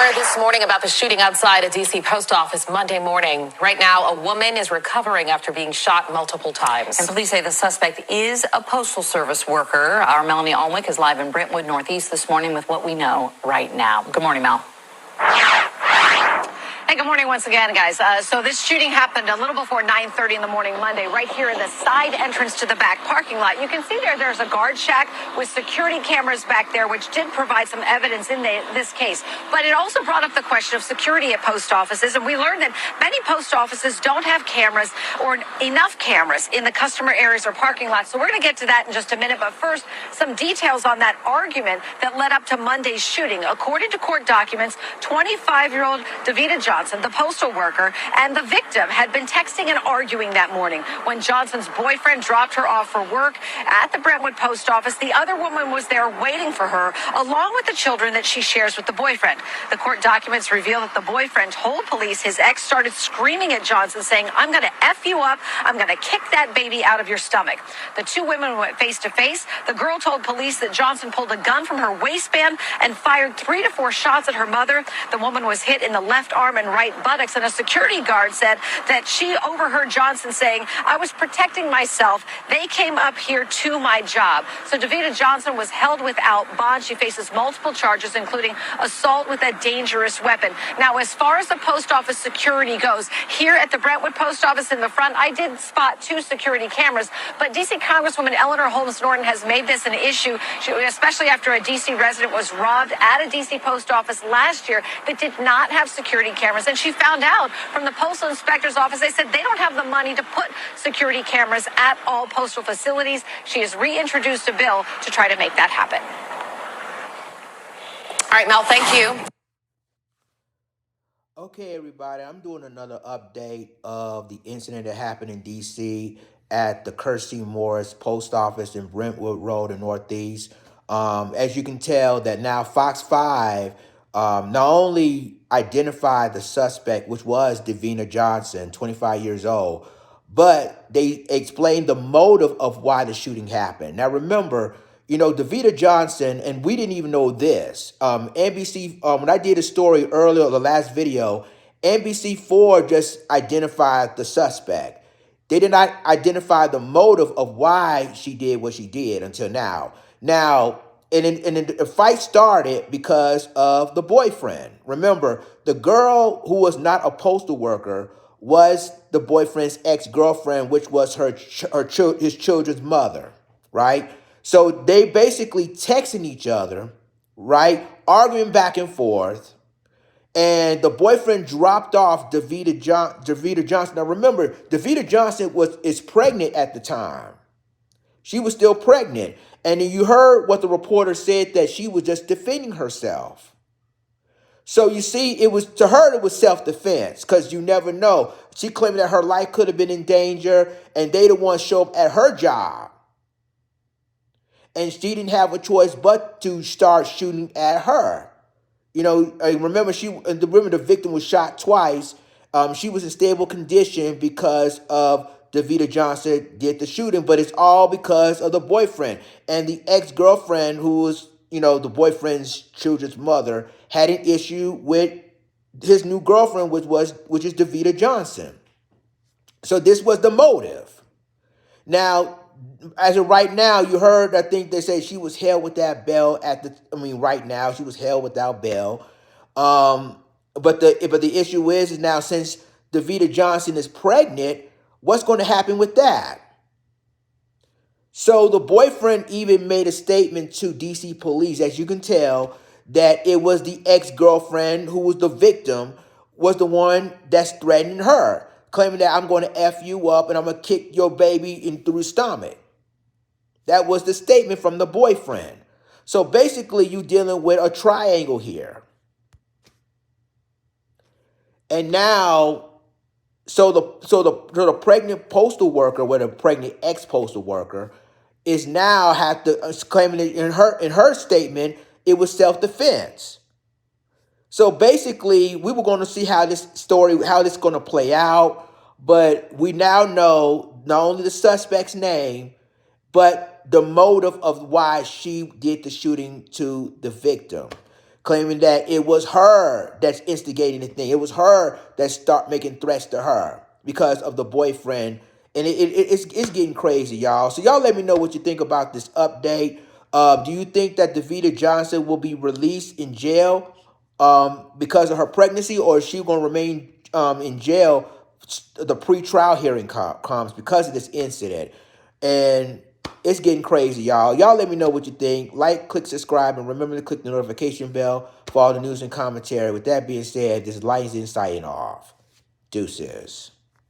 More this morning about the shooting outside a D.C. post office Monday morning. Right now, a woman is recovering after being shot multiple times. And police say the suspect is a postal service worker. Our Melanie Alnwick is live in Brentwood, Northeast this morning with what we know right now. Good morning, Mel. Hey, good morning once again, guys. So this shooting happened a little before 9:30 in the morning Monday, right here in the side entrance to the back parking lot. You can see there's a guard shack with security cameras back there, which did provide some evidence in this case. But it also brought up the question of security at post offices, and we learned that many post offices don't have cameras or enough cameras in the customer areas or parking lots. So we're going to get to that in just a minute. But first, some details on that argument that led up to Monday's shooting. According to court documents, 25-year-old Davida Johnson, the postal worker, and the victim had been texting and arguing that morning. When Johnson's boyfriend dropped her off for work at the Brentwood post office, the other woman was there waiting for her, along with the children that she shares with the boyfriend. The court documents reveal that the boyfriend told police his ex started screaming at Johnson, saying, "I'm going to F you up. I'm going to kick that baby out of your stomach." The two women went face to face. The girl told police that Johnson pulled a gun from her waistband and fired 3 to 4 shots at her mother. The woman was hit in the left arm and right buttocks, and a security guard said that she overheard Johnson saying, "I was protecting myself. They came up here to my job." So Davida Johnson was held without bond. She faces multiple charges, including assault with a dangerous weapon. Now, as far as the post office security goes, here at the Brentwood post office in the front, I did spot 2 security cameras, but D.C. Congresswoman Eleanor Holmes Norton has made this an issue, especially after a D.C. resident was robbed at a D.C. post office last year that did not have security cameras. And she found out from the postal inspector's office, they said they don't have the money to put security cameras at all postal facilities. She has reintroduced a bill to try to make that happen. All right, Mel, thank you. Okay, everybody, I'm doing another update of the incident that happened in D.C. at the Kirstie Morris Post Office in Brentwood Road in Northeast. As you can tell that now Fox 5 not only identified the suspect, which was Davida Johnson, 25 years old, but they explained the motive of why the shooting happened. Now, remember, Davida Johnson, and we didn't even know this. NBC, when I did a story earlier, the last video, NBC4 just identified the suspect. They did not identify the motive of why she did what she did until now. Now, and the fight started because of the boyfriend. Remember, the girl who was not a postal worker was the boyfriend's ex-girlfriend, which was his children's mother, right? So they basically texting each other, right? Arguing back and forth. And the boyfriend dropped off Davida Johnson. Now remember, Davida Johnson is pregnant at the time. She was still pregnant. And then you heard what the reporter said, that she was just defending herself. So you see, it was self-defense, because you never know. She claimed that her life could have been in danger, and they the ones show up at her job. And she didn't have a choice but to start shooting at her. Remember the victim was shot twice. She was in stable condition because of Davida Johnson did the shooting, but it's all because of the boyfriend. And the ex-girlfriend, who was, the boyfriend's children's mother, had an issue with his new girlfriend, which is Davida Johnson. So this was the motive. Now, as of right now, you heard, I think they say she was held without bail right now, she was held without bail. But the issue is now, since Davida Johnson is pregnant, what's going to happen with that? So the boyfriend even made a statement to DC police, as you can tell, that it was the ex-girlfriend who was the victim, was the one that's threatening her, claiming that I'm going to F you up and I'm going to kick your baby through the stomach. That was the statement from the boyfriend. So basically, you're dealing with a triangle here. And now, so the pregnant postal worker, with a pregnant ex-postal worker, is now claiming it in her statement it was self-defense. So basically, we were going to see how this is going to play out. But we now know not only the suspect's name, but the motive of why she did the shooting to the victim. claiming that it was her that's instigating the thing. It was her that start making threats to her because of the boyfriend. And it's getting crazy, y'all. So y'all let me know what you think about this update. Do you think that Davida Johnson will be released in jail because of her pregnancy, or is she going to remain in jail? The pre-trial hearing comes because of this incident. And it's getting crazy, y'all. Y'all let me know what you think. Like, click, subscribe, and remember to click the notification bell for all the news and commentary. With that being said, this is Lions Insight off. Deuces.